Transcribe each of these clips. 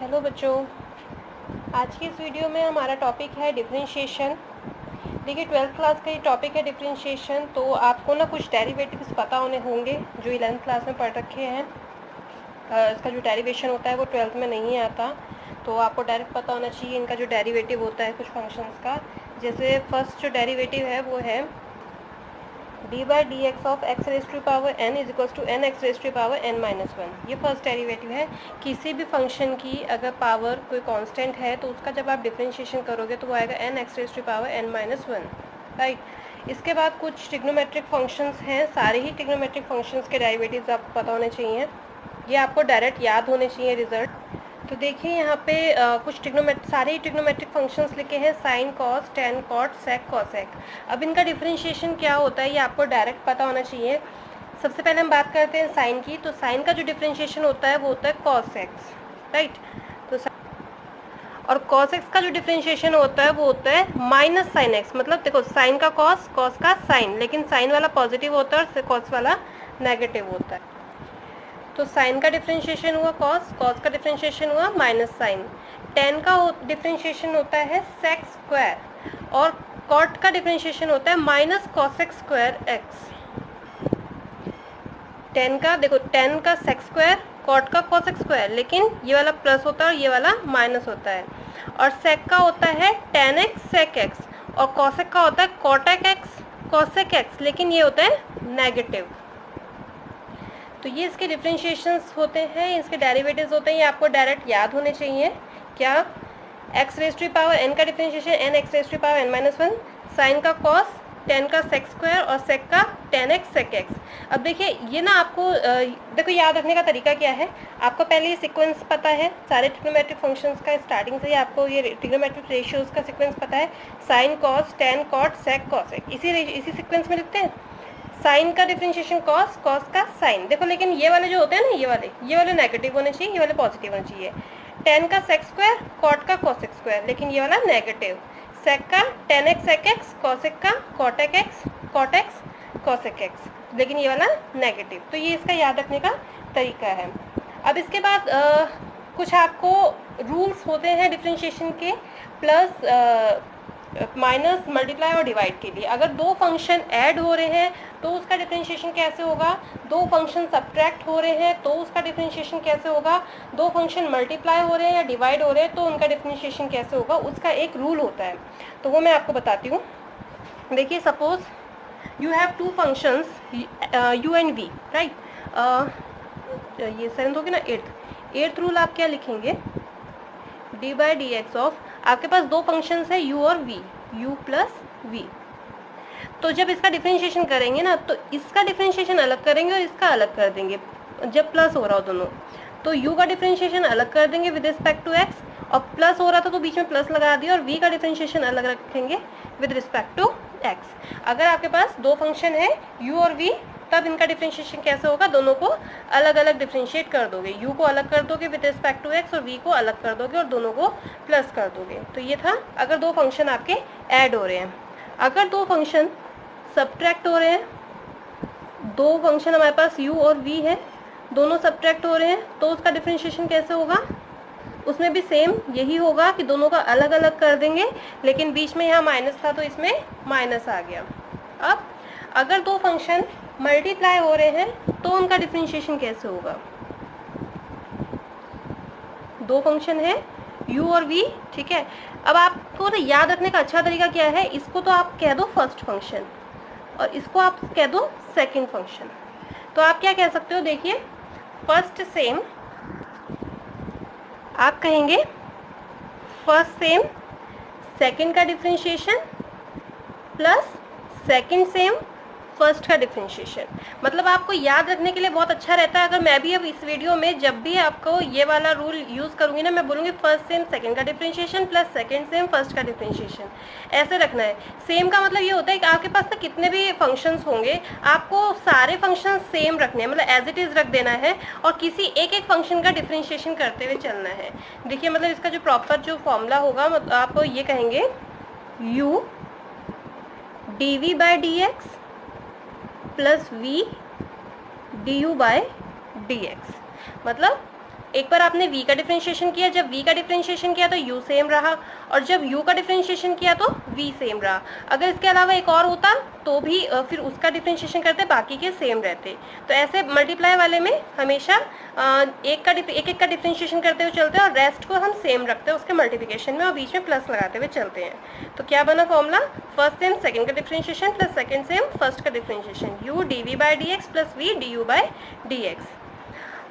Hello बच्चों, आज की इस वीडियो में हमारा टॉपिक है डिफरेंशिएशन। देखिए 12th क्लास का ये टॉपिक है डिफरेंशिएशन। तो आपको ना कुछ डेरिवेटिव्स पता होने होंगे जो 11th क्लास में पढ़ रखे हैं। इसका जो डेरिवेशन होता है वो 12th में नहीं आता, तो आपको डायरेक्ट पता होना चाहिए इनका जो डेरिवेटिव होता है कुछ फंक्शंस का। जैसे फर्स्ट जो डेरिवेटिव है वो है d by d x of x raise to power n is equals to n x raise to power n minus one. ये फर्स्ट डेरिवेटिव है। किसी भी फंक्शन की अगर पावर कोई कांस्टेंट है तो उसका जब आप डिफरेंशिएशन करोगे तो वो आएगा n x raise to power n minus one, right. इसके बाद कुछ ट्रिग्नोमेट्रिक फंक्शंस हैं। सारे ही ट्रिग्नोमेट्रिक फंक्शंस के डेरिवेटिव्स आपको पता होने चाहिए, ये आपको डायरेक्ट याद होने चाहिए रिजल्ट। तो देखिए यहाँ पे कुछ सारे ही ट्रिग्नोमेट्रिक फंक्शंस लिखे हैं, sine cos tan cot sec cosec. अब इनका डिफरेंशिएशन क्या होता है ये आपको डायरेक्ट पता होना चाहिए। सबसे पहले हम बात करते हैं साइन की। तो साइन का जो डिफरेंशिएशन होता है वो होता है कॉस एक्स, राइट। तो और कॉस एक्स का जो डिफरेंशिएशन होता है वो होता है माइनस साइन एक्स। मतलब देखो साइन का कॉस, कॉस का साइन, लेकिन साइन वाला पॉजिटिव होता है और कॉस वाला नेगेटिव होता है। तो साइन का डिफरेंशिएशन हुआ कॉस, कॉस का डिफरेंशिएशन हुआ माइनस साइन। टेन का डिफरेंशिएशन होता है सेक स्क्वायर और कॉट का डिफरेंशिएशन होता है minus cosec square x. Ten का देखो, टेन का सेक स्क्वायर, कॉट का कॉसेक स्क्वायर, लेकिन ये वाला प्लस होता है और ये वाला माइनस होता है। और सेक का होता है टेन एक्स सेक एक्स और कॉसेक का होता है कॉटेक एक्स कॉसेक एक्स, लेकिन ये होता है नेगेटिव। तो ये इसके डिफरेंशिएशंस होते हैं, इसके डेरिवेटिव्स होते हैं, ये आपको डायरेक्ट याद होने चाहिए। क्या? X raise to power n का differentiation n x raise to power n minus one, sine का कॉस, टेन का सेक स्क्वायर और सेक का टेन एक्स सेक एक्स। अब देखिए ये ना आपको देखो याद रखने का तरीका क्या है। आपको पहले ये सीक्वेंस पता है सारे ट्रिग्नोमेट्रिक फंक्शंस का, स्टार्टिंग से ही आपको ये ट्रिग्नोमेट्रिक रेशियोज का सीक्वेंस पता है। Sine cos tan cot sec cosec, इसी सीक्वेंस में लिखते हैं। साइन का डिफरेंशिएशन कॉस, कॉस का साइन। देखो लेकिन ये वाले जो होते हैं ना, ये वाले नेगेटिव होने चाहिए, ये वाले पॉजिटिव होने चाहिए। टेन का सेक स्क्वायर, कॉट का कॉसेक स्क्वायर, लेकिन ये वाला नेगेटिव। सेक का tan x sec x, cosec का cot x cot x cosec x, लेकिन ये वाला नेगेटिव। तो ये इसका याद रखने का तरीका है। अब इसके बाद कुछ आपको रूल्स होते हैं डिफरेंशिएशन के, प्लस माइनस मल्टीप्लाई और डिवाइड के लिए। अगर दो फंक्शन ऐड हो रहे हैं तो उसका डिफरेंशिएशन कैसे होगा, दो फंक्शन सब्ट्रैक्ट हो रहे हैं तो उसका डिफरेंशिएशन कैसे होगा, दो फंक्शन मल्टीप्लाई हो रहे हैं या डिवाइड हो रहे हैं तो उनका डिफरेंशिएशन कैसे होगा, उसका एक रूल होता है। तो वो मैं आपको बताती हूँ। देखिए suppose you have two functions u and v, right. ये सेवंथ होगी ना, एट्थ रूल आप क्या लिखेंगे, d by d x of, आपके पास दो फंक्शंस है u और v, u प्लस v। तो जब इसका डिफरेंशिएशन करेंगे ना तो इसका डिफरेंशिएशन अलग करेंगे और इसका अलग कर देंगे जब प्लस हो रहा हो दोनों। तो u का डिफरेंशिएशन अलग कर देंगे विद रिस्पेक्ट टू x, और प्लस हो रहा था तो बीच में प्लस लगा दिया, और v का डिफरेंशिएशन अलग रखेंगे विद रिस्पेक्ट टू x। अगर आपके पास दो फंक्शन है u और v, तब इनका डिफरेंशिएशन कैसे होगा, दोनों को अलग अलग डिफरेंशिएट कर दोगे, u को अलग कर दोगे विद रिस्पेक्ट टू x और v को अलग कर दोगे और दोनों को प्लस कर दोगे। तो ये था अगर दो फंक्शन आपके ऐड हो रहे हैं। अगर दो फंक्शन सब्ट्रैक्ट हो रहे हैं, दो फंक्शन हमारे पास u और v है, दोनों सब्ट्रैक्ट हो रहे हैं, तो उसका डिफरेंशिएशन कैसे होगा, उसमें भी सेम यही होगा कि दोनों का अलग अलग कर देंगे, लेकिन बीच में यहाँ माइनस था तो इसमें माइनस आ गया। अब अगर दो फंक्शन मल्टीप्लाई हो रहे हैं तो उनका डिफरेंशिएशन कैसे होगा, दो फंक्शन है u और v, ठीक है। अब आपको तो याद रखने का अच्छा तरीका क्या है, इसको तो आप कह दो फर्स्ट फंक्शन और इसको आप कह दो सेकंड फंक्शन। तो आप क्या कह सकते हो, देखिए फर्स्ट सेम आप कहेंगे फर्स्ट सेम सेकंड का differentiation plus second same first का डिफरेंशिएशन। मतलब आपको याद रखने के लिए बहुत अच्छा रहता है। अगर मैं भी अब इस वीडियो में जब भी आपको ये वाला रूल यूज़ करूँगी ना, मैं बोलूँगी फर्स्ट सेम सेकंड का differentiation plus second same first का डिफरेंशिएशन, ऐसे रखना है। सेम का मतलब ये होता है कि आपके पास ना कितने भी फंक्शंस होंगे आपको सारे फंक्शन सेम रखने हैं, मतलब एज इट इज़ रख देना है और किसी एक एक फंक्शन का डिफरेंशिएशन करते हुए चलना है। देखिए मतलब इसका जो प्रॉपर जो फॉर्मूला होगा, मतलब आप ये कहेंगे u dv by d x plus v du by d x. मतलब एक बार आपने v का डिफरेंशिएशन किया, जब v का डिफरेंशिएशन किया तो u सेम रहा, और जब u का डिफरेंशिएशन किया तो v सेम रहा। अगर इसके अलावा एक और होता तो भी फिर उसका डिफरेंशिएशन करते, बाकी के सेम रहते। तो ऐसे मल्टीप्लाई वाले में हमेशा एक एक का डिफरेंशिएशन करते हुए चलते हैं और रेस्ट को हम सेम रखते हैं उसके मल्टीप्लिकेशन में, और बीच में प्लस लगाते हुए चलते हैं। तो क्या बना फॉर्मूला, फर्स्ट सेम सेकंड का differentiation plus second same first का differentiation, u dv/dx plus v du/dx।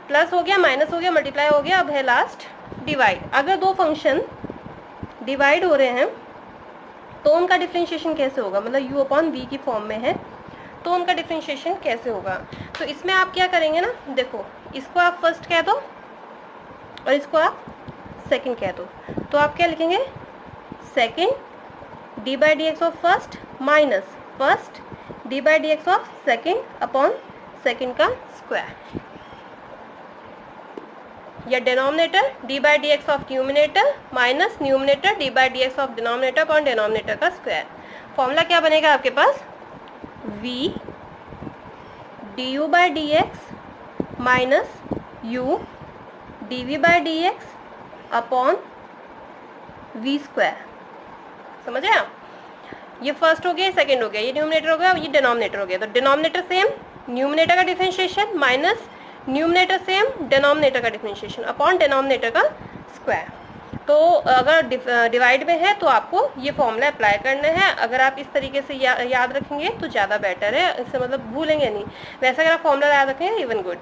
Plus हो गया, माइनस हो गया, मल्टीप्लाई हो गया, अब है लास्ट डिवाइड। अगर दो फंक्शन डिवाइड हो रहे हैं तो उनका डिफरेंशिएशन कैसे होगा, मतलब u अपॉन v की फॉर्म में है तो उनका डिफरेंशिएशन कैसे होगा। तो इसमें आप क्या करेंगे ना, देखो इसको आप फर्स्ट कह दो और इसको आप सेकंड कह दो, तो आप क्या लिखेंगे, second d/dx of first minus first d/dx of second upon second का स्क्वायर, या denominator d/dx of numerator minus numerator d/dx of denominator upon denominator का स्क्वायर। फॉर्मूला क्या बनेगा आपके पास, v du/dx minus u dv/dx upon v square. समझ आया, ये first हो गया, सेकंड हो गया, ये न्यूमिनेटर हो गया, ये डिनोमिनेटर हो गया। तो डिनोमिनेटर सेम, न्यूमिनेटर का differentiation minus numerator same denominator का डिफरेंशिएशन अपॉन डिनोमिनेटर का स्क्वायर। तो अगर डिवाइड में है तो आपको ये फॉर्मूला अप्लाई करना है। अगर आप इस तरीके से याद रखेंगे तो ज़्यादा बेटर है, इससे मतलब भूलेंगे नहीं। वैसे अगर आप फॉर्मूला याद रखेंगे इवन गुड।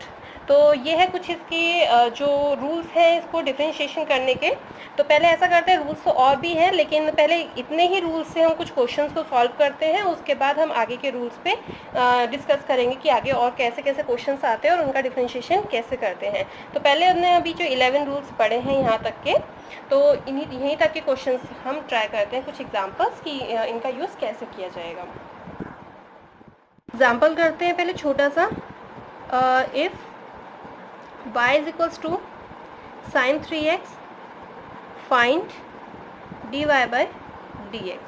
तो ये है कुछ इसके जो रूल्स हैं इसको डिफरेंशिएशन करने के। तो पहले ऐसा करते हैं, रूल्स तो और भी हैं लेकिन पहले इतने ही रूल्स से हम कुछ क्वेश्चंस को सॉल्व करते हैं, उसके बाद हम आगे के रूल्स पे डिस्कस करेंगे कि आगे और कैसे कैसे क्वेश्चंस आते हैं और उनका डिफरेंशिएशन कैसे करते हैं। तो पहले हमने अभी जो 11 रूल्स पढ़े हैं यहाँ तक के, तो यहीं तक के क्वेश्चंस हम ट्राई करते हैं, कुछ एग्जाम्पल्स कि इनका यूज़ कैसे किया जाएगा। एग्जाम्पल करते हैं पहले छोटा सा, if y is equals to sine 3x find dy/dx।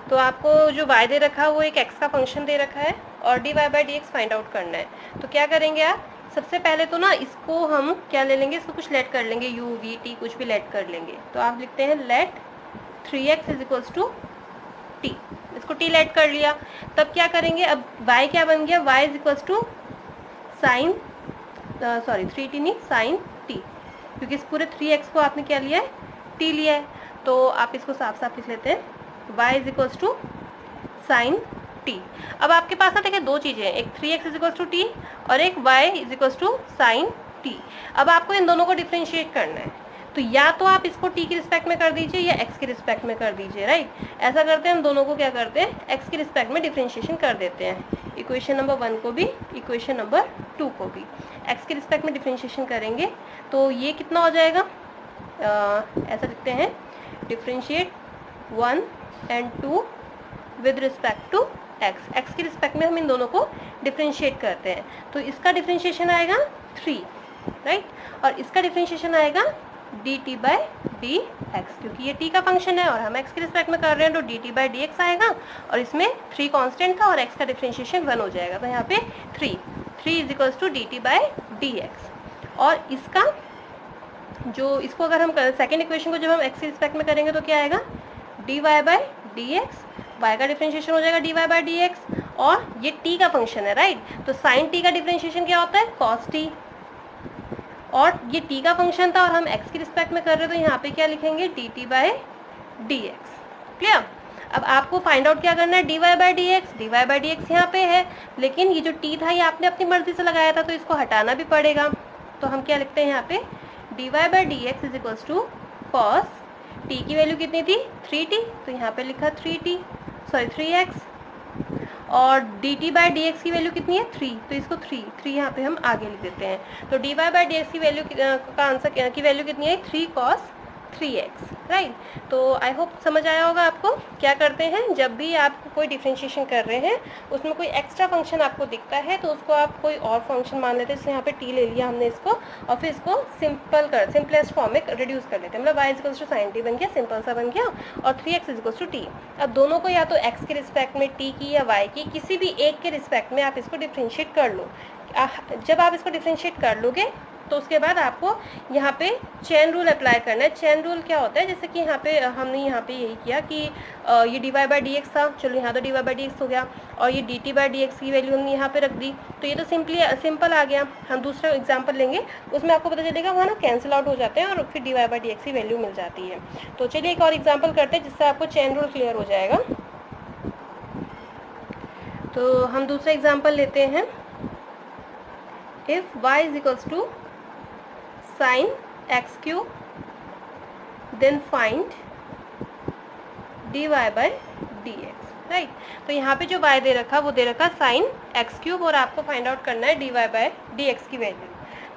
तो आपको जो y दे रखा है वो एक x का फंक्शन दे रखा है और dy/dx फाइंड आउट करना है। तो क्या करेंगे आप, सबसे पहले तो ना इसको हम क्या ले लेंगे, इसको कुछ लेट कर लेंगे, u v t कुछ भी लेट कर लेंगे। तो आप लिखते हैं let 3x is equals to t, इसको t लेट कर लिया। तब क्या करेंगे, अब y क्या बन गया, y is equals to sine 3t नहीं साइन t, क्योंकि इस पूरे 3x को आपने क्या लिया है, t लिया है। तो आप इसको साफ साफ लिख लेते हैं, y is equals to sine t। अब आपके पास ना देखिए दो चीज़ें हैं, एक 3x is equals to t और एक y is equals to sine t। अब आपको इन दोनों को डिफ्रेंशिएट करना है, तो या तो आप इसको t की रिस्पेक्ट में कर दीजिए या x की रिस्पेक्ट में कर दीजिए, राइट। ऐसा करते हैं हम दोनों को क्या करते हैं, x की रिस्पेक्ट में डिफ्रेंशिएशन कर देते हैं, इक्वेशन नंबर 1 को भी इक्वेशन नंबर 2 को भी x की रिस्पेक्ट में डिफ्रेंशिएशन करेंगे। तो ये कितना हो जाएगा, ऐसा लिखते हैं, differentiate 1 and 2 with respect to x की रिस्पेक्ट में हम इन दोनों को डिफ्रेंशिएट करते हैं। तो इसका डिफ्रेंशिएशन आएगा 3, राइट, और इसका डिफ्रेंशिएशन आएगा dt/dx, क्योंकि ये t का फंक्शन है और हम x के रिस्पेक्ट में कर रहे हैं तो dt/dx आएगा, और इसमें 3 कांस्टेंट था और x का डिफ्रेंशिएशन 1 हो जाएगा। तो यहाँ पे 3 इज इक्वल्स टू dt/dx। और इसका जो इसको अगर हम सेकेंड इक्वेशन को जब हम x के रिस्पेक्ट में करेंगे तो क्या आएगा, dy/dx, y का डिफरेंशिएशन हो जाएगा dy/dx, और ये t का फंक्शन है, राइट। तो साइन t का डिफरेंशिएशन क्या होता है, cos t, और ये t का फंक्शन था और हम x की रिस्पेक्ट में कर रहे हैं तो यहाँ पे क्या लिखेंगे, dt/dx। क्लियर। अब आपको फाइंड आउट क्या करना है, dy/dx यहाँ पे है, लेकिन ये जो t था ये आपने अपनी मर्जी से लगाया था तो इसको हटाना भी पड़ेगा। तो हम क्या लिखते हैं यहाँ पे, dy/dx is equals to cos t की वैल्यू कितनी थी, 3t, तो यहाँ पे लिखा 3x, और dt/dx की वैल्यू कितनी है, 3, तो इसको 3 यहाँ पे हम आगे लिख देते हैं। तो dy/dx की वैल्यू का आंसर की वैल्यू कितनी है, 3 cos 3x, राइट। तो आई होप समझ आया होगा आपको। क्या करते हैं, जब भी आप कोई डिफरेंशिएशन कर रहे हैं उसमें कोई एक्स्ट्रा फंक्शन आपको दिखता है तो उसको आप कोई और फंक्शन मान लेते हैं। जैसे यहाँ पे t ले लिया हमने इसको, और फिर इसको सिंपलेस्ट फॉर्म में रिड्यूस कर लेते हैं, मतलब y is equals to sine t बन गया, सिंपल सा बन गया, और 3x is equals to t। अब दोनों को या तो x के रिस्पेक्ट में t की या y की, किसी भी एक के रिस्पेक्ट में आप इसको डिफ्रेंशिएट कर लो। जब आप इसको डिफ्रेंशिएट कर लोगे तो उसके बाद आपको यहाँ पे चेन रूल अप्लाई करना है। चेन रूल क्या होता है, जैसे कि यहाँ पे हमने यहाँ पे यही किया कि ये dy बाई डी एक्स था, चलो यहाँ तो dy बाई डी एक्स हो गया, और ये dt बाई डी एक्स की वैल्यू हमने यहाँ पे रख दी, तो ये तो सिंपल आ गया। हम दूसरा एग्जाम्पल लेंगे, उसमें आपको पता चलेगा वहाँ ना कैंसिल आउट हो जाते हैं और फिर dy बाई डी एक्स की वैल्यू मिल जाती है। तो चलिए एक और एग्जाम्पल करते हैं जिससे आपको चेन रूल क्लियर हो जाएगा। तो हम दूसरा एग्जाम्पल लेते हैं। If y is equals to sin x cube then find dy by d x, right. तो यहाँ पे जो y दे रखा वो दे रखा sin x क्यूब और आपको फाइंड आउट करना है dy बाई डी एक्स की वैल्यू।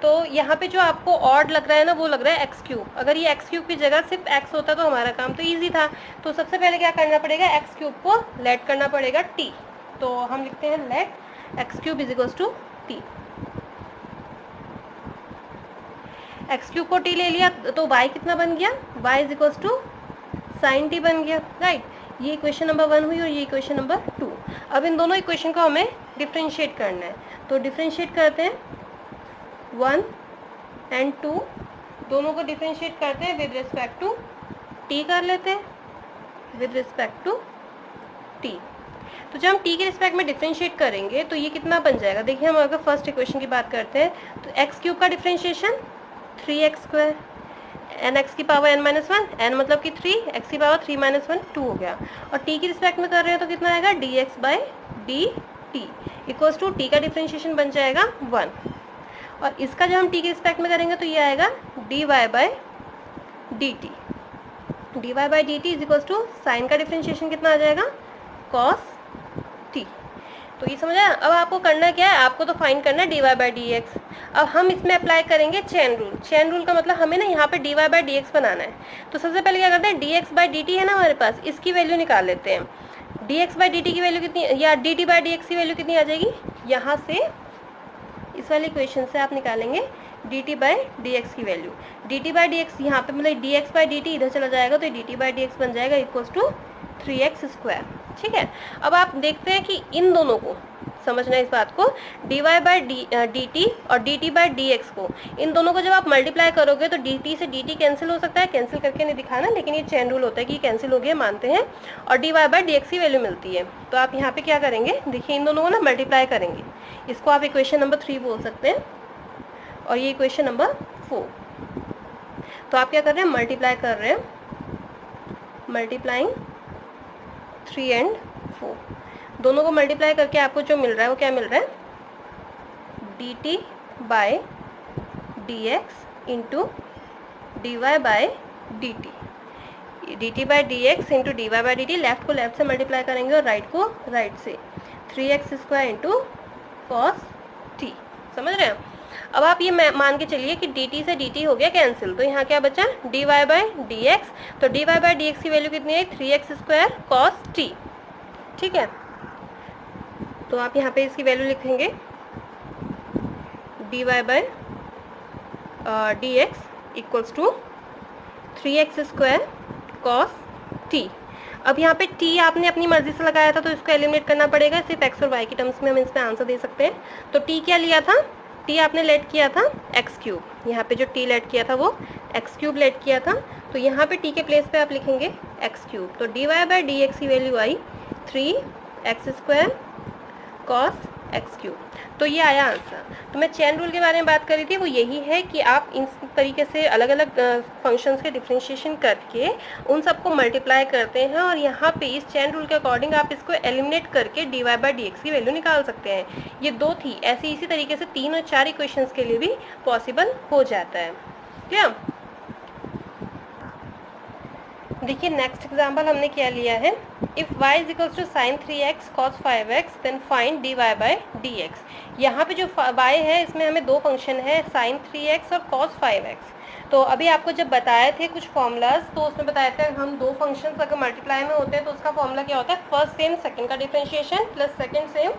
तो यहाँ पे जो आपको ऑड लग रहा है ना वो लग रहा है x क्यूब। अगर ये x क्यूब की जगह सिर्फ x होता तो हमारा काम तो ईजी था। तो सबसे पहले क्या करना पड़ेगा, x क्यूब को लेट करना पड़ेगा t। तो हम लिखते हैं let x cube is equals to t। x cube को t ले लिया तो y कितना बन गया, y is equals to sine t बन गया, राइट। ये इक्वेशन नंबर 1 हुई और ये इक्वेशन नंबर 2। अब इन दोनों इक्वेशन को हमें डिफ्रेंशिएट करना है, तो डिफ्रेंशिएट करते हैं 1 एंड 2, दोनों को डिफ्रेंशिएट करते हैं विद रिस्पेक्ट टू t कर लेते हैं, विद रिस्पेक्ट टू t। तो जब हम t के रिस्पेक्ट में डिफ्रेंशिएट करेंगे तो ये कितना बन जाएगा, देखिए हम अगर फर्स्ट इक्वेशन की बात करते हैं तो x क्यूब का differentiation 3x square, n x की power n minus one, n मतलब कि 3, एक्स की पावर 3 माइनस वन 2 हो गया, और t की रिस्पेक्ट में कर रहे हैं तो कितना आएगा dx by d t equals to t का डिफ्रेंशिएशन बन जाएगा 1, और इसका जब हम t के रिस्पेक्ट में करेंगे तो ये आएगा dy by d t. dy by d t is equals to sine का डिफ्रेंशिएशन कितना आ जाएगा cos t। तो ये समझ आया। अब आपको करना क्या है, आपको तो फाइंड करना है dy बाई डी एक्स। अब हम इसमें अप्लाई करेंगे चेन रूल। चेन रूल का मतलब हमें ना यहाँ पे dy बाई डी एक्स बनाना है। तो सबसे पहले क्या करते हैं, dx बाई डी टी है ना हमारे पास, इसकी वैल्यू निकाल लेते हैं। dx बाई डी टी की वैल्यू कितनी, या dt बाई डी एक्स की वैल्यू कितनी आ जाएगी, यहाँ से इस वाले इक्वेशन से आप निकालेंगे dt बाई डी एक्स की value. dt by d x यहाँ पे मतलब dx बाई डी टी इधर चला जाएगा तो dt बाई डी एक्स बन जाएगा इक्वल्स टू 3x स्क्वायर, ठीक है। अब आप देखते हैं कि इन दोनों को समझना है, इस बात को dy बाई डी टी और dt बाई डी एक्स को, इन दोनों को जब आप मल्टीप्लाई करोगे तो dt से dt कैंसिल हो सकता है, कैंसिल करके नहीं दिखाना, लेकिन ये चेन रूल होता है कि कैंसिल हो गया मानते हैं, और dy बाई डी एक्स की वैल्यू मिलती है। तो आप यहाँ पे क्या करेंगे, देखिए इन दोनों को ना मल्टीप्लाई करेंगे, इसको आप इक्वेशन नंबर 3 बोल सकते हैं और ये इक्वेशन नंबर 4। तो आप क्या कर रहे हैं, मल्टीप्लाई कर रहे हैं, मल्टीप्लाइंग 3 एंड 4, दोनों को मल्टीप्लाई करके आपको जो मिल रहा है वो क्या मिल रहा है, dt by d x into d y by d t. dt by d x into d y by d t, left को लेफ्ट से मल्टीप्लाई करेंगे और राइट को राइट से, 3x square into cos T. समझ रहे हैं। अब आप ये मान के चलिए कि dt से dt हो गया कैंसिल, तो यहाँ क्या बचा dy बाई डी एक्स। तो dy बाई डी एक्स की वैल्यू कितनी है, 3x स्क्वायर कॉस टी, ठीक है। तो आप यहाँ पे इसकी वैल्यू लिखेंगे dy by d x equals to 3x square cos t. अब यहाँ पे t आपने अपनी मर्जी से लगाया था तो इसको एलिमिनेट करना पड़ेगा, सिर्फ x और y की टर्म्स में हम इसमें आंसर दे सकते हैं। तो t क्या लिया था, t आपने लेट किया था x क्यूब, यहाँ पे जो t लेट किया था वो x क्यूब लेट किया था, तो यहाँ पे t के प्लेस पे आप लिखेंगे x क्यूब। तो dy बाई डी एक्स की वैल्यू आई 3x square cos x cube. तो ये आया आंसर। तो मैं चेन रूल के बारे में बात कर रही थी, वो यही है कि आप इन तरीके से अलग अलग फंक्शंस के डिफ्रेंशिएशन करके उन सबको मल्टीप्लाई करते हैं और यहाँ पे इस चेन रूल के अकॉर्डिंग आप इसको एलिमिनेट करके dy बाई डी एक्स की वैल्यू निकाल सकते हैं। ये 2 थी, ऐसे इसी तरीके से 3 और 4 इक्वेशंस के लिए भी पॉसिबल हो जाता है। क्या देखिए नेक्स्ट एग्जाम्पल हमने क्या लिया है, if y is equals to sine 3x cos 5x then find dy by d x. यहाँ पे जो y है इसमें हमें 2 फंक्शन है, साइन 3x और कॉस 5x। तो अभी आपको जब बताए थे कुछ फॉर्मूलाज, तो उसमें बताया था हम 2 फंक्शंस अगर मल्टीप्लाई में होते हैं तो उसका फॉर्मूला क्या होता है, फर्स्ट सेम सेकंड का differentiation plus second same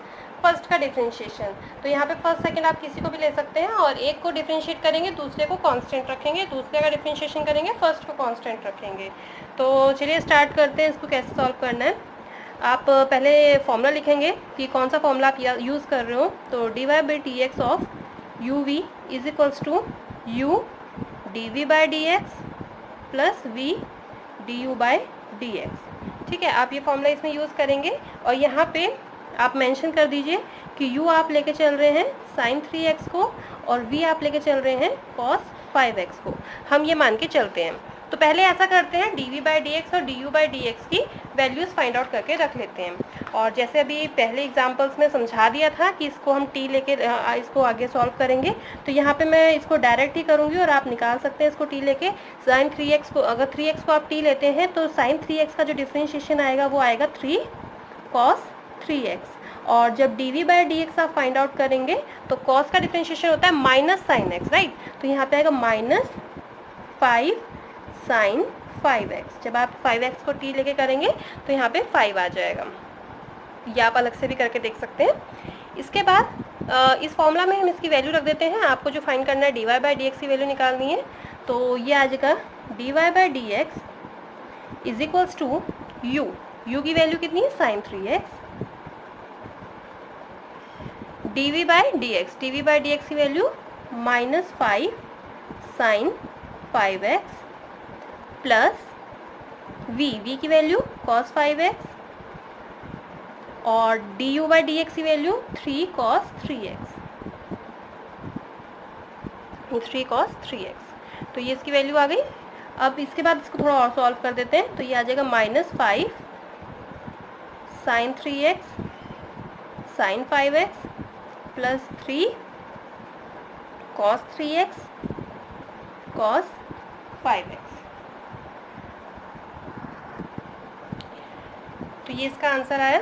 first का डिफरेंशिएशन। तो यहाँ पे फर्स्ट सेकंड आप किसी को भी ले सकते हैं और एक को डिफरेंशिएट करेंगे, दूसरे को कांस्टेंट रखेंगे, दूसरे का डिफरेंशिएशन करेंगे, फर्स्ट को कांस्टेंट रखेंगे। तो चलिए स्टार्ट करते हैं इसको कैसे सॉल्व करना है। आप पहले फॉर्मूला लिखेंगे कि कौन सा फॉर्मूला आप यूज़ कर रहे हो। तो dy by d x of u v is equals to u d v by d x plus v d u by d x. ठीक है, आप ये फॉर्मूला इसमें यूज़ करेंगे और यहाँ पे आप मेंशन कर दीजिए कि u आप लेके चल रहे हैं sin 3x को और v आप लेके चल रहे हैं cos 5x को। हम ये मान के चलते हैं। तो पहले ऐसा करते हैं, dv बाई डी और du बाई डी की वैल्यूज़ फाइंड आउट करके रख लेते हैं। और जैसे अभी पहले एग्जांपल्स में समझा दिया था कि इसको हम t लेके इसको आगे सॉल्व करेंगे, तो यहाँ पे मैं इसको डायरेक्ट ही करूँगी और आप निकाल सकते हैं इसको t लेके। sin 3x को, अगर 3x को आप t लेते हैं तो sin 3x का जो डिफ्रेंशिएशन आएगा वो आएगा 3 cos 3x। और जब dv बाई डी आप फाइंड आउट करेंगे तो cos का डिफ्रेंशिएशन होता है माइनस साइन x, राइट। तो यहाँ पे आएगा माइनस 5 साइन 5x। जब आप 5x को t लेके करेंगे तो यहाँ पे 5 आ जाएगा। या आप अलग से भी करके देख सकते हैं। इसके बाद इस फॉर्मूला में हम इसकी वैल्यू रख देते हैं। आपको जो फाइंड करना है dy बाई डी की वैल्यू निकालनी है, तो ये आ जाएगा dy by d is equals to u की वैल्यू कितनी है sine 3x, dv by d की value minus 5 sine 5x plus v की वैल्यू cos 5x और du बाई डी की value 3 cos 3x, 3 cos 3x। तो ये इसकी वैल्यू आ गई। अब इसके बाद इसको थोड़ा और सॉल्व कर देते हैं, तो ये आ जाएगा minus 5 sine 3x sine 5x plus 3 cos 3x cos 5x। तो ये इसका आंसर आया।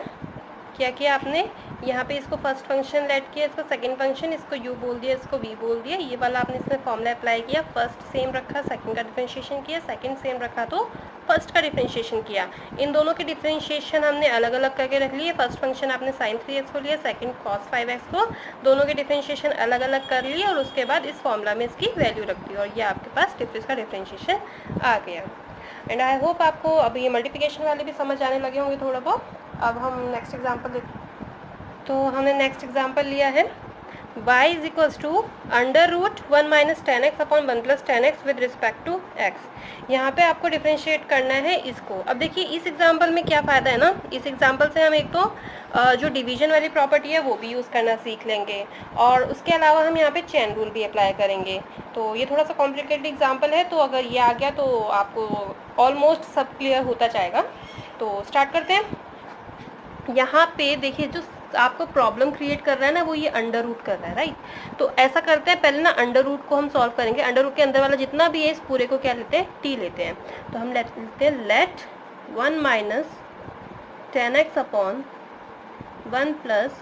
क्या किया आपने, यहाँ पे इसको फर्स्ट फंक्शन लेट किया, इसको सेकंड फंक्शन, इसको u बोल दिया, इसको v बोल दिया। ये वाला आपने इसमें फॉर्मूला अप्लाई किया, फर्स्ट सेम रखा, सेकंड का डिफरेंशिएशन किया, सेकंड सेम रखा तो फर्स्ट का डिफरेंशिएशन किया। इन दोनों के डिफरेंशिएशन हमने अलग अलग करके रख लिए। फर्स्ट फंक्शन आपने sin 3x को लिया, सेकंड cos 5x को, दोनों के डिफरेंशिएशन अलग अलग कर लिए और उसके बाद इस फॉर्मूला में इसकी वैल्यू रख दी और ये आपके पास इसका डिफरेंशिएशन आ गया। एंड आई होप आपको अब ये मल्टीप्लिकेशन वाले भी समझ आने लगे होंगे थोड़ा बहुत। अब हम नेक्स्ट एग्जाम्पल देखते हैं। तो हमने नेक्स्ट एग्जाम्पल लिया है y is equals to under root 1 minus 10x upon 1 plus 10x with respect to x। यहाँ पे आपको डिफ्रेंशिएट करना है इसको। अब देखिए इस एग्जाम्पल में क्या फ़ायदा है ना, इस एग्जाम्पल से हम एक तो जो डिवीजन वाली प्रॉपर्टी है वो भी यूज़ करना सीख लेंगे और उसके अलावा हम यहाँ पे चेन रूल भी अप्लाई करेंगे। तो ये थोड़ा सा कॉम्प्लिकेटेड एग्जाम्पल है, तो अगर ये आ गया तो आपको ऑलमोस्ट सब क्लियर होता जाएगा। तो स्टार्ट करते हैं। यहाँ पे देखिए जो आपको प्रॉब्लम क्रिएट कर रहा है ना, वो ये अंडर रूट कर रहा है, राइट। तो ऐसा करते हैं, पहले ना अंडर रूट को हम सॉल्व करेंगे। अंडर रूट के अंदर वाला जितना भी है इस पूरे को क्या लेते हैं, टी लेते हैं। तो हम लेते हैं late 1 minus 10x upon 1 plus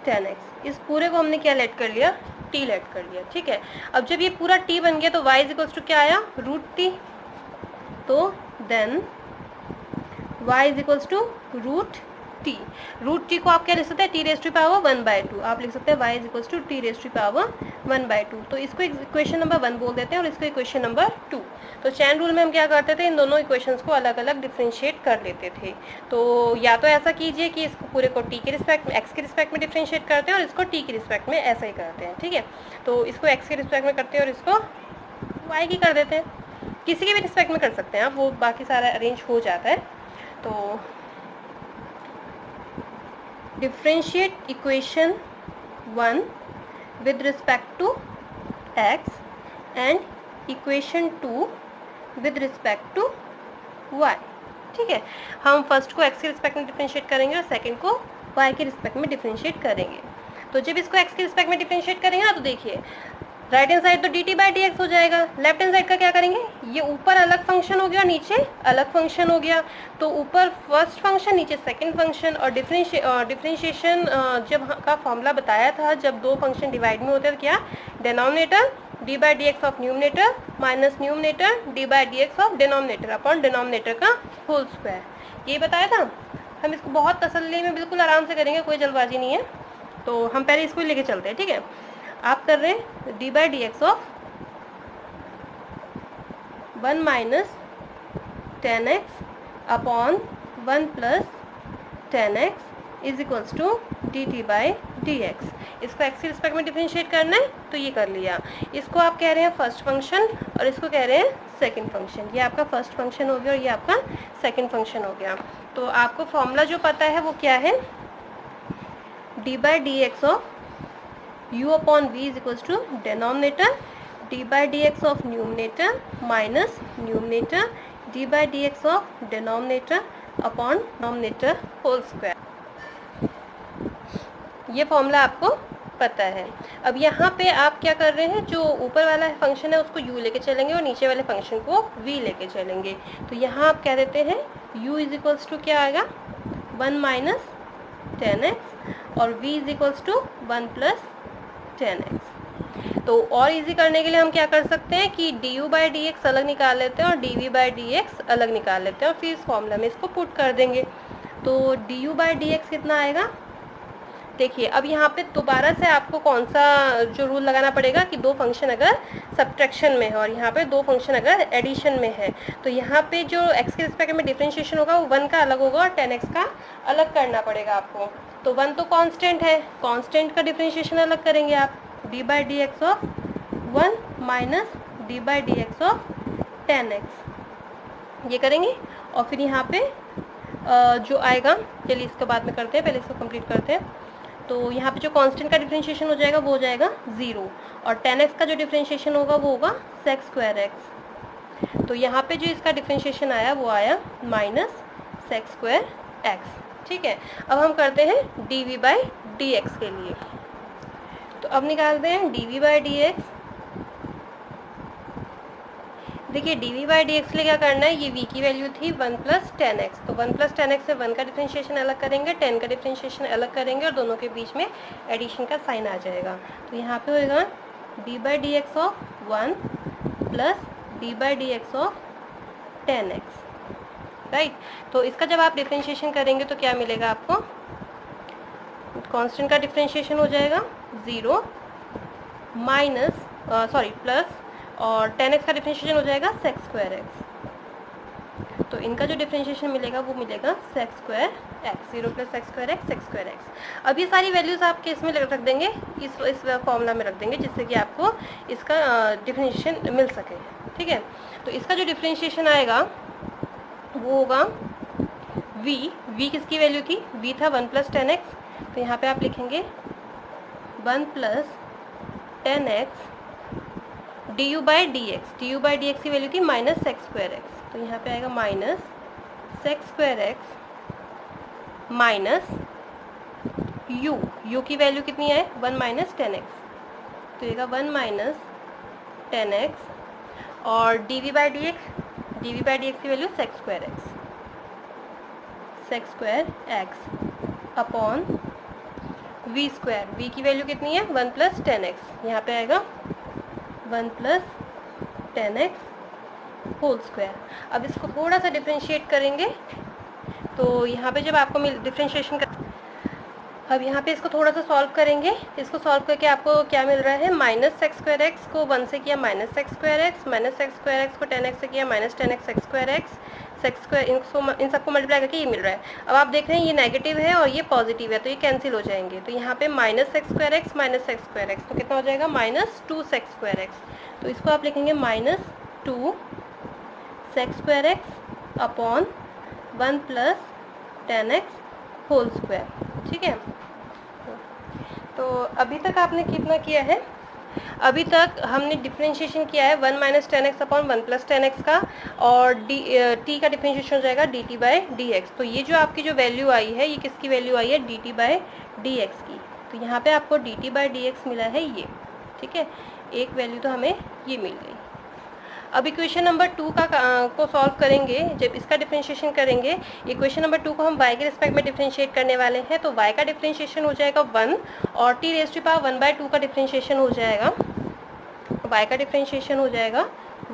10x। इस पूरे को हमने क्या लेट कर लिया, टी लेट कर लिया, ठीक है। अब जब ये पूरा टी बन गया तो y इज इक्वल्स टू क्या आया, रूट टी। तो then y is equals to root t. Root t को आप क्या लिख सकते हैं, टी रेज टू पावर 1/2। आप लिख सकते हैं y is equals to t raise to power 1/2। तो इसको इक्वेशन नंबर 1 बोल देते हैं और इसको इक्वेशन नंबर 2। तो चैन रूल में हम क्या करते थे, इन दोनों इक्वेशंस को अलग अलग डिफरेंशिएट कर लेते थे। तो या तो ऐसा कीजिए कि इसको पूरे को टी के रिस्पेक्ट में, एक्स के रिस्पेक्ट में डिफरेंशिएट करते हैं और इसको टी के रिस्पेक्ट में ऐसा ही करते हैं, ठीक है। तो इसको एक्स के रिस्पेक्ट में करते हैं और इसको वाई की कर देते हैं। किसी के भी रिस्पेक्ट में कर सकते हैं आप, वो बाकी सारा अरेंज हो जाता है। तो differentiate equation 1 with respect to x and equation 2 with respect to y, ठीक है। हम फर्स्ट को x के रिस्पेक्ट में डिफरेंशिएट करेंगे और सेकंड को y के रिस्पेक्ट में डिफरेंशिएट करेंगे। तो जब इसको x के रिस्पेक्ट में डिफरेंशिएट करेंगे ना, तो देखिए राइट हैंड साइड तो dt बाई डी एक्स हो जाएगा। लेफ्ट हैंड साइड का क्या करेंगे, ये ऊपर अलग फंक्शन हो गया, नीचे अलग फंक्शन हो गया। तो ऊपर फर्स्ट फंक्शन, नीचे सेकंड फंक्शन। और डिफरेंशिएशन जब का फॉर्मूला बताया था, जब दो फंक्शन डिवाइड में होते हैं तो क्या, denominator d by d x of numerator minus numerator D by d x of denominator upon denominator का होल स्क्वायर। यही बताया था। हम इसको बहुत तसल्ली में बिल्कुल आराम से करेंगे, कोई जल्दबाजी नहीं है। तो हम पहले इसको लेके चलते हैं, ठीक है। आप कर रहे हैं d by d x of 1 minus 10x upon 1 plus 10x is equals to d t by dx। इसको x के रिस्पेक्ट में डिफरेंशिएट करना है तो ये कर लिया। इसको आप कह रहे हैं फर्स्ट फंक्शन और इसको कह रहे हैं सेकंड फंक्शन। ये आपका फर्स्ट फंक्शन हो गया और ये आपका सेकंड फंक्शन हो गया। तो आपको फॉर्मूला जो पता है वो क्या है, d by d x of u upon v is equals to denominator d by d x of numerator minus numerator d by d x of denominator upon denominator whole square. ये formula आपको पता है। अब यहाँ पे आप क्या कर रहे हैं, जो ऊपर वाला फंक्शन है उसको u लेके चलेंगे और नीचे वाले फंक्शन को v लेके चलेंगे। तो यहाँ आप क्या देते हैं, u इज इक्वल्स टू क्या आएगा 1 माइनस 10x और v is equals to 1 plus 10x। तो और इजी करने के लिए हम क्या कर सकते हैं कि du बाई डी एक्स अलग निकाल लेते हैं और dv बाई डी एक्स अलग निकाल लेते हैं और फिर इस फॉर्मूला में इसको पुट कर देंगे। तो du बाई डी एक्स कितना आएगा, देखिए अब यहाँ पे दोबारा से आपको कौन सा जो रूल लगाना पड़ेगा कि दो फंक्शन अगर सब्ट्रैक्शन में है और यहाँ पे दो फंक्शन अगर एडिशन में है तो यहाँ पे जो x के रिस्पेक्ट में डिफरेंशिएशन होगा वो 1 का अलग होगा और 10x का अलग करना पड़ेगा आपको। तो 1 तो कांस्टेंट है, कांस्टेंट का डिफरेंशिएशन अलग करेंगे आप, D by d x of 1 minus D by d x of 10x ये करेंगे। और फिर यहाँ पे जो आएगा, चलिए इसके बाद में करते हैं, पहले इसको कंप्लीट करते हैं। तो यहाँ पे जो कांस्टेंट का डिफरेंशिएशन हो जाएगा वो हो जाएगा 0 और 10x का जो डिफरेंशिएशन होगा वो होगा sec स्क्वायर x। तो यहाँ पे जो इसका डिफरेंशिएशन आया वो आया माइनस sec स्क्वायर x। ठीक है, अब हम करते हैं dv बाई डी एक्स के लिए। तो अब निकालते हैं dv बाई डी एक्स। देखिए dv बाई डी एक्स के लिए क्या करना है, ये v की वैल्यू थी 1 प्लस 10x, तो 1 प्लस 10x से 1 का डिफरेंशिएशन अलग करेंगे, 10 का डिफरेंशिएशन अलग करेंगे और दोनों के बीच में एडिशन का साइन आ जाएगा। तो यहाँ पे होएगा d by d x of 1 plus d by d x of 10x, right. तो इसका जब आप डिफरेंशिएशन करेंगे तो क्या मिलेगा आपको, कांस्टेंट का डिफरेंशिएशन हो जाएगा 0 माइनस प्लस और 10x का डिफरेंशिएशन हो जाएगा sec स्क्वायर x। तो इनका जो डिफरेंशिएशन मिलेगा वो मिलेगा sec square x, 0 plus sec square x, sec square x। अब ये सारी वैल्यूज आपके इसमें रख देंगे, इस फॉर्मूला में रख देंगे जिससे कि आपको इसका डिफरेंशिएशन मिल सके। ठीक है, तो इसका जो डिफरेंशिएशन आएगा वो होगा v किसकी वैल्यू थी, v था 1 प्लस 10x, तो यहाँ पे आप लिखेंगे 1 plus 10x du by d x की वैल्यू थी माइनस sec स्क्वायर x, तो यहाँ पे आएगा minus sec square x minus u की वैल्यू कितनी है 1 माइनस 10x, तो येगा 1 माइनस 10x और dv बाई डी एक्स की value sec square x upon v square, v की वैल्यू कितनी है 1 प्लस 10x, यहाँ पे आएगा 1 प्लस 10x होल स्क्वायर। अब इसको थोड़ा सा डिफरेंशिएट करेंगे तो यहाँ पे जब आपको डिफरेंशिएशन कर, अब यहाँ पे इसको थोड़ा सा सॉल्व करेंगे। इसको सॉल्व करके आपको क्या मिल रहा है, माइनस सेक्स स्क्वायर एक्स को 1 से किया minus secs square x, minus secs square x को 10x से किया minus 10x secs square x, secs square इन सबको मल्टीप्लाई करके ये मिल रहा है। अब आप देख रहे हैं ये नेगेटिव है और ये पॉजिटिव है तो ये कैंसिल हो जाएंगे। तो यहाँ पे minus secs square x minus secs square x, तो कितना हो जाएगा माइनस 2 सेक्स स्क्वायर एक्स। तो इसको आप लिखेंगे minus 2 sec square x upon 1 plus 10x whole square. ठीक है, तो अभी तक आपने कितना किया है, अभी तक हमने डिफरेंशिएशन किया है 1 minus 10x upon 1 plus 10x का, और t का डिफरेंशिएशन हो जाएगा dt बाई डी एक्स। तो ये जो आपकी जो वैल्यू आई है ये किसकी वैल्यू आई है, dt बाई डी एक्स की। तो यहाँ पे आपको dt बाई डी एक्स मिला है ये। ठीक है, एक वैल्यू तो हमें ये मिल गई। अब इक्वेशन नंबर 2 को सॉल्व करेंगे, जब इसका डिफरेंशिएशन करेंगे, इक्वेशन नंबर 2 को हम y के रिस्पेक्ट में डिफरेंशिएट करने वाले हैं। तो y का डिफरेंशिएशन हो जाएगा 1 और t रेज़ टू पावर 1/2 का डिफरेंशिएशन हो जाएगा, y का डिफरेंशिएशन हो जाएगा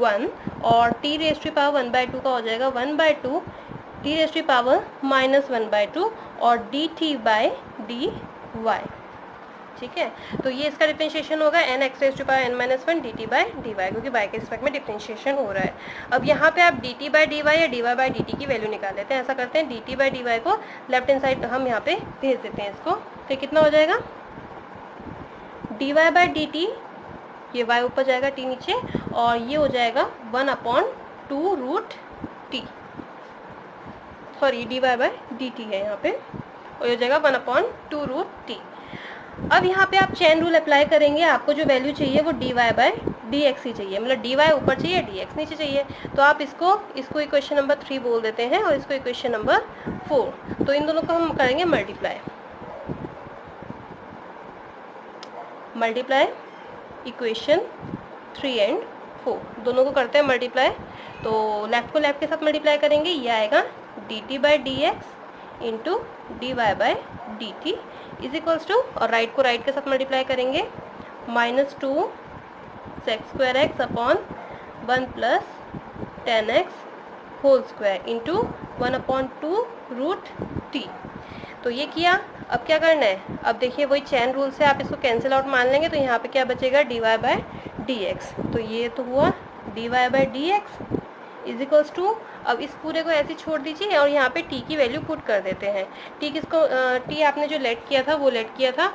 1 और t रेज़ टू पावर 1/2 का हो जाएगा 1/2 t raise to power minus 1/2 और dt बाई डी वाई। ठीक है, तो ये इसका डिफरेंशिएशन होगा n(x raise to power n minus 1 dt by d y, क्योंकि y के रिस्पेक्ट में डिफरेंशिएशन हो रहा है। अब यहाँ पे आप dt बाई डी वाई या dy बाई dt की वैल्यू निकाल लेते हैं। ऐसा करते हैं dt बाई डी वाई को लेफ्ट हैंड साइड हम यहाँ पे भेज देते हैं इसको, फिर कितना हो जाएगा d y by d t, ये y ऊपर जाएगा t नीचे, और ये हो जाएगा 1/2 root t, sorry d y by d t है यहाँ पे, और ये हो जाएगा 1/2 रूट t। अब यहाँ पे आप चेन रूल अप्लाई करेंगे, आपको जो वैल्यू चाहिए वो d y by d x ही चाहिए, मतलब डी वाई ऊपर चाहिए, डी एक्स नीचे चाहिए। तो आप इसको इक्वेशन नंबर 3 बोल देते हैं और इसको इक्वेशन नंबर 4। तो इन दोनों को हम करेंगे मल्टीप्लाई इक्वेशन 3 एंड 4, दोनों को करते हैं मल्टीप्लाई। तो लेफ्ट को लेफ्ट के साथ मल्टीप्लाई करेंगे, ये आएगा d t by d x into d y by d t is equals to, और राइट को राइट के साथ मल्टीप्लाई करेंगे, -2 sec square x upon 1 plus 10x whole square into 1/2 root t. तो ये किया। अब क्या करना है, अब देखिए वही चैन रूल से आप इसको कैंसिल आउट मान लेंगे, तो यहाँ पे क्या बचेगा, d y by d x. तो ये तो हुआ d y by d x is equals to, अब इस पूरे को ऐसे छोड़ दीजिए और यहाँ पे t की वैल्यू पुट कर देते हैं। t किसको, t आपने जो लेट किया था वो लेट किया था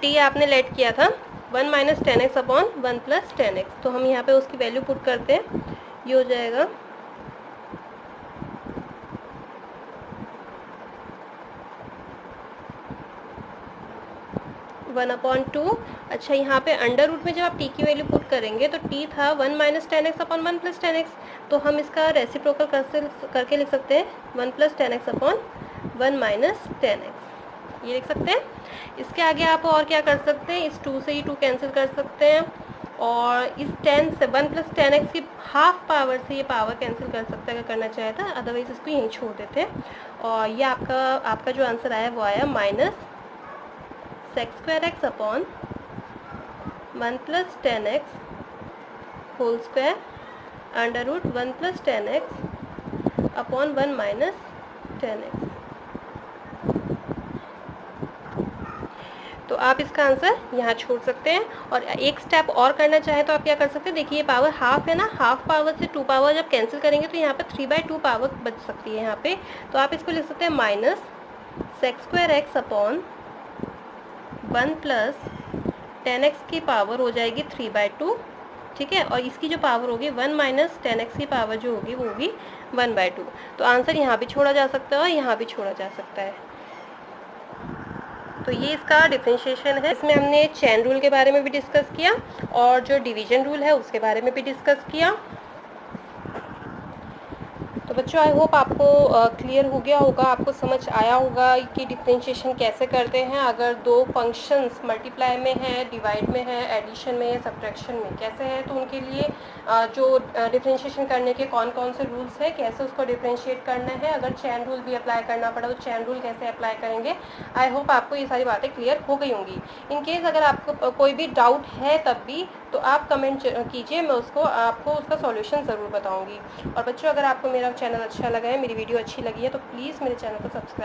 t आपने लेट किया था 1 minus 10x upon 1 plus 10x। तो हम यहाँ पे उसकी वैल्यू पुट करते हैं, ये हो जाएगा 1/2। अच्छा, यहाँ पे अंडर रूट में जब आप t की वैल्यू पुट करेंगे तो t था 1 minus 10x upon 1 plus 10x, तो हम इसका रेसिप्रोकल करके लिख सकते हैं 1 plus 10x upon 1 minus 10x, ये लिख सकते हैं। इसके आगे आप और क्या कर सकते हैं, इस 2 से ही 2 कैंसिल कर सकते हैं, और इस 10 से 1 प्लस 10x की हाफ पावर से ये पावर कैंसिल कर सकते हैं अगर करना चाहे था, अदरवाइज इसको यहीं छोड़ देते हैं। और ये आपका जो आंसर आया वो आया minus sec square x upon 1 plus 10x whole square under root 1 plus 10x upon 1 minus 10x। तो आप इसका आंसर यहाँ छोड़ सकते हैं, और एक स्टेप और करना चाहे तो आप क्या कर सकते हैं, देखिए ये पावर हाफ है ना, हाफ पावर से 2 पावर जब कैंसिल करेंगे तो यहाँ पे 3/2 पावर बच सकती है यहाँ पे। तो आप इसको लिख सकते हैं minus sec square x upon 1 plus 10x की पावर हो जाएगी 3/2, ठीक है, और इसकी जो पावर होगी 1 माइनस 10x की पावर जो होगी वो होगी 1/2। तो आंसर यहाँ भी छोड़ा जा सकता है और यहाँ भी छोड़ा जा सकता है। तो ये इसका डिफरेंशिएशन है। इसमें हमने चेन रूल के बारे में भी डिस्कस किया और जो डिवीजन रूल है उसके बारे में भी डिस्कस किया। तो बच्चों आई होप आपको क्लियर हो गया होगा, आपको समझ आया होगा कि डिफरेंशिएशन कैसे करते हैं। अगर दो फंक्शंस मल्टीप्लाई में है, डिवाइड में है, एडिशन में है, सब्ट्रैक्शन में कैसे है, तो उनके लिए जो डिफरेंशिएशन करने के कौन कौन से रूल्स है, कैसे उसको डिफरेंशिएट करना है, अगर चेन रूल भी अप्लाई करना पड़ा तो चेन रूल कैसे अप्लाई करेंगे। आई होप आपको ये सारी बातें क्लियर हो गई होंगी। इन केस अगर आपको कोई भी डाउट है तब भी तो आप कमेंट कीजिए, मैं आपको उसका सॉल्यूशन ज़रूर बताऊंगी। और बच्चों अगर आपको मेरा चैनल अच्छा लगा है, मेरी वीडियो अच्छी लगी है तो प्लीज़ मेरे चैनल को सब्सक्राइब